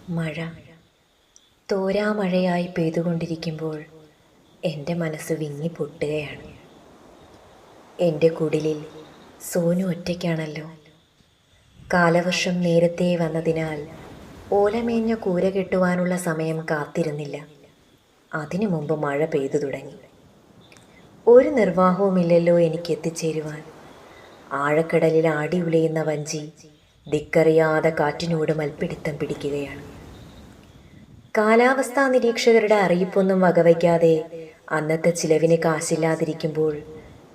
മഴ തോരാമഴയായി പെയ്തുകൊണ്ടിരിക്കുമ്പോൾ എൻ്റെ മനസ്സ് വിങ്ങി പൊട്ടുകയാണ്. എൻ്റെ കുടിലിൽ സോനു ഒറ്റയ്ക്കാണല്ലോ. കാലവർഷം നേരത്തെ വന്നതിനാൽ ഓലമേഞ്ഞ കൂര കെട്ടുവാനുള്ള സമയം കാത്തിരുന്നില്ല. അതിനു മുമ്പ് മഴ പെയ്തു തുടങ്ങി. ഒരു നിർവാഹവുമില്ലല്ലോ എനിക്ക് എത്തിച്ചേരുവാൻ. ആഴക്കടലിൽ ആടി ഉലയുന്ന വഞ്ചി ദിക്കറിയാതെ കാറ്റിനോട് മൽപ്പിടുത്തം പിടിക്കുകയാണ്. കാലാവസ്ഥാ നിരീക്ഷകരുടെ അറിയിപ്പൊന്നും വകവയ്ക്കാതെ അന്നത്തെ ചിലവിന് കാശില്ലാതിരിക്കുമ്പോൾ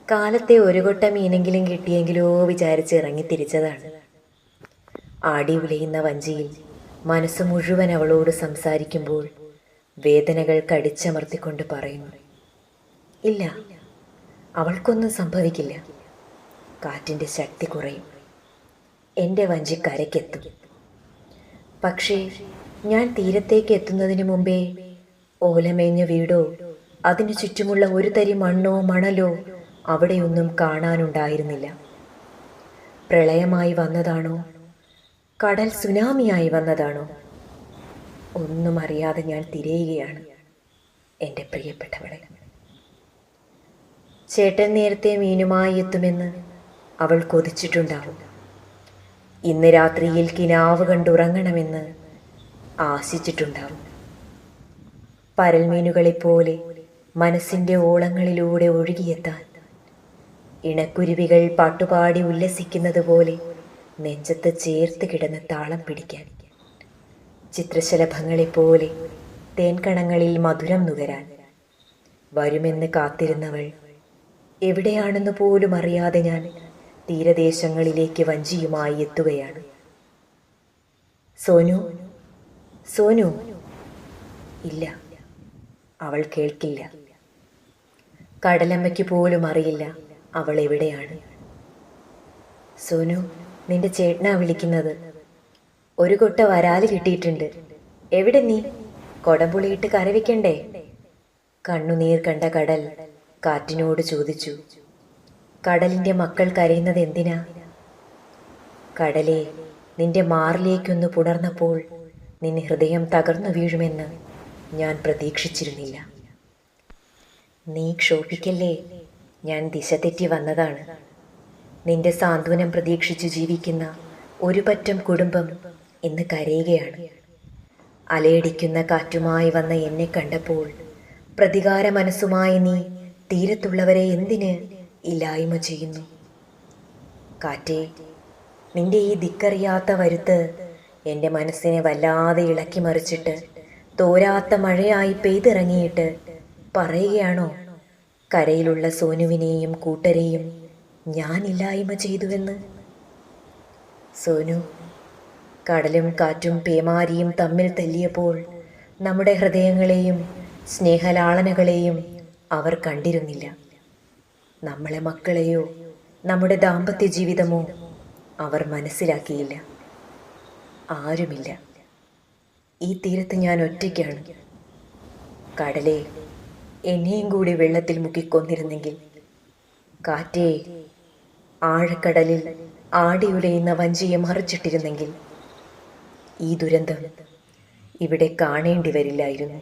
കാലത്തെ ഒരു കൊട്ട മീനെങ്കിലും കിട്ടിയെങ്കിലോ വിചാരിച്ച് ഇറങ്ങിത്തിരിച്ചതാണ്. ആടി ഉലയുന്ന വഞ്ചിയിൽ മനസ്സ് മുഴുവൻ അവളോട് സംസാരിക്കുമ്പോൾ വേദനകൾ കടിച്ചമർത്തിക്കൊണ്ട് പറയുന്നു, ഇല്ല, അവൾക്കൊന്നും സംഭവിക്കില്ല. കാറ്റിൻ്റെ ശക്തി കുറയും, എൻ്റെ വഞ്ചി കരയ്ക്കെത്തും. പക്ഷേ ഞാൻ തീരത്തേക്ക് എത്തുന്നതിന് മുമ്പേ ഓലമേഞ്ഞ വീടോ അതിനു ചുറ്റുമുള്ള ഒരു തരി മണ്ണോ മണലോ അവിടെയൊന്നും കാണാനുണ്ടായിരുന്നില്ല. പ്രളയമായി വന്നതാണോ, കടൽ സുനാമിയായി വന്നതാണോ, ഒന്നും അറിയാതെ ഞാൻ തിരയുകയാണ് എൻ്റെ പ്രിയപ്പെട്ടവളെ. ചേട്ടൻ നേരത്തെ മീനുമായി എത്തുമെന്ന് അവൾ കൊതിച്ചിട്ടുണ്ടാവും. ഇന്ന് രാത്രിയിൽ കിനാവ് കണ്ടുറങ്ങണമെന്ന് ആശിച്ചിട്ടുണ്ടാവും. പരൽമീനുകളെപ്പോലെ മനസ്സിൻ്റെ ഓളങ്ങളിലൂടെ ഒഴുകിയെത്താൻ, ഇണക്കുരുവികൾ പാട്ടുപാടി ഉല്ലസിക്കുന്നത് പോലെ നെഞ്ചത്ത് ചേർത്ത് കിടന്ന് താളം പിടിക്കാൻ, ചിത്രശലഭങ്ങളെപ്പോലെ തേൻകണങ്ങളിൽ മധുരം നുകരാൻ വരുമെന്ന് കാത്തിരുന്നവൾ എവിടെയാണെന്ന് പോലും അറിയാതെ ഞാൻ തീരദേശങ്ങളിലേക്ക് വഞ്ചിയുമായി എത്തുകയാണ്. സോനു, സോനു. ഇല്ല, അവൾ കേൾക്കില്ല. കടലമ്മയ്ക്ക് പോലും അറിയില്ല അവൾ എവിടെയാണ്. സോനു, നിന്റെ ചേട്ടനാ വിളിക്കുന്നത്. ഒരു കൊട്ട വരാല് കിട്ടിയിട്ടുണ്ട്. എവിടെ നീ? കൊടംപുളിയിട്ട് കരവിക്കണ്ടേ? കണ്ണുനീർ കണ്ട കടൽ കാറ്റിനോട് ചോദിച്ചു. കടലിൻ്റെ മക്കൾ കരയുന്നത് എന്തിനാ? കടലെ, നിന്റെ മാറിലേക്കൊന്ന് പുണർന്നപ്പോൾ നിന്റെ ഹൃദയം തകർന്നു വീഴുമെന്ന് ഞാൻ പ്രതീക്ഷിച്ചിരുന്നില്ല. നീ ക്ഷോഭിക്കല്ലേ, ഞാൻ ദിശ തെറ്റി വന്നതാണ്. നിന്റെ സാന്ത്വനം പ്രതീക്ഷിച്ച് ജീവിക്കുന്ന ഒരു പറ്റം കുടുംബം ഇന്ന് കരയുകയാണ്. അലയടിക്കുന്ന കാറ്റുമായി വന്ന എന്നെ കണ്ടപ്പോൾ പ്രതികാര മനസ്സുമായി നീ തീരത്തുള്ളവരെ എന്തിന് ഇല്ലായ്മ ചെയ്യുന്നു? കാറ്റേ, നിന്റെ ഈ ദിക്കറിയാത്ത വരുത്ത് എൻ്റെ മനസ്സിനെ വല്ലാതെ ഇളക്കി മറിച്ചിട്ട് തോരാത്ത മഴയായി പെയ്തിറങ്ങിയിട്ട് പറയുകയാണോ കരയിലുള്ള സോനുവിനെയും കൂട്ടരെയും ഞാൻ ഇല്ലായ്മ ചെയ്തുവെന്ന്? സോനു, കടലും കാറ്റും പേമാരിയും തമ്മിൽ തല്ലിയപ്പോൾ നമ്മുടെ ഹൃദയങ്ങളെയും സ്നേഹലാളനകളെയും അവർ കണ്ടിരുന്നില്ല. നമ്മളെ മക്കളെയോ നമ്മുടെ ദാമ്പത്യ ജീവിതമോ അവർ മനസ്സിലാക്കിയില്ല. ആരുമില്ല. ഈ തീരത്ത് ഞാൻ ഒറ്റയ്ക്കാണ്. കടലെ, എന്നെയും കൂടി വെള്ളത്തിൽ മുക്കിക്കൊന്നിരുന്നെങ്കിൽ. കാറ്റേ, ആഴക്കടലിൽ ആടിയുലയുന്ന വഞ്ചിയെ മറിച്ചിട്ടിരുന്നെങ്കിൽ ഈ ദുരന്തം ഇവിടെ കാണേണ്ടി വരില്ലായിരുന്നു.